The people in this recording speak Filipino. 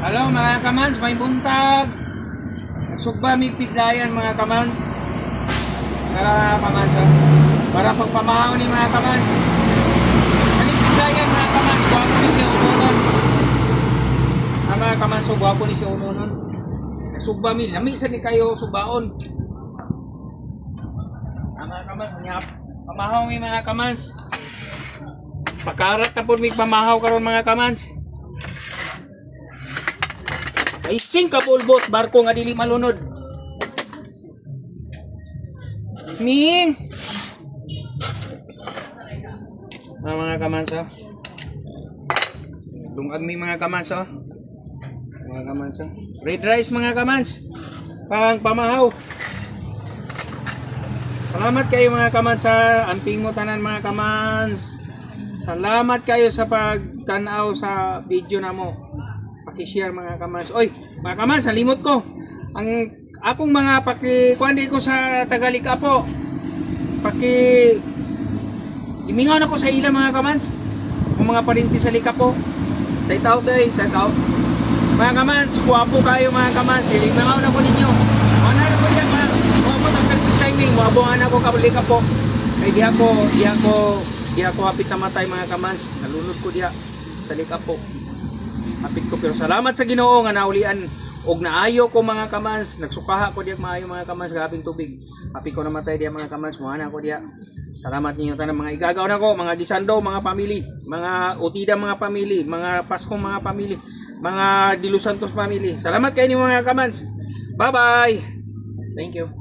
Hello mga kamans, may buntag. Nagsugba may piglayan mga kamans. Para kamans, para pagpamahaw ni mga kamans. Kaning piglayan mga kamans, gwapo ni siya umunon. Ang mga kamans, so gwapo ni siya umunon. Nagsugba mi, lami sa ni kayo sugbaon. Ang mga kamans, pamahaw mi mga kamans. Pakarat na po may pamahaw karon mga kamans. Ay sing kabulbot barko nga dili malunod. Ming. Mga kamans. Lungag mi mga kamans. Mga kamans. Red rice mga kamans. Pang pamahaw. Salamat kayo mga kamans sa amping mo tanan mga kamans. Salamat kayo sa pagtanaw sa video namo. Paki-share mga kamans. Oy, mga kamans, nalimot ko. Ang akong mga paki-kuandi ko sa Tagaliga po. Imingaw na ko sa ila mga kamans. Ang mga parinti sa Lika po. Shout out day, shout out. Mga kamans, kuwapo kayo mga kamans. Imingaw na ko ninyo. Wala na ko diyan mga. Kuwapo ng timing. Wabuhan ako Lika po. Kaya di ako hapit na matay mga kamans. Nalunod ko diya sa Lika po. Hapit ko pero salamat sa Ginoo nga naulian og naayo ko mga kamans, nagsukaha ko diya maayo mga kamans gabing tubig. Hapit ko namatay diya mga kamans, muana ko diya. Salamat ninyo tanan mga igagaw na ko, mga Gisando, mga family, mga Utida mga family, mga Paskong mga family, mga Di Los Santos family. Salamat kayo mga kamans. Bye-bye. Thank you.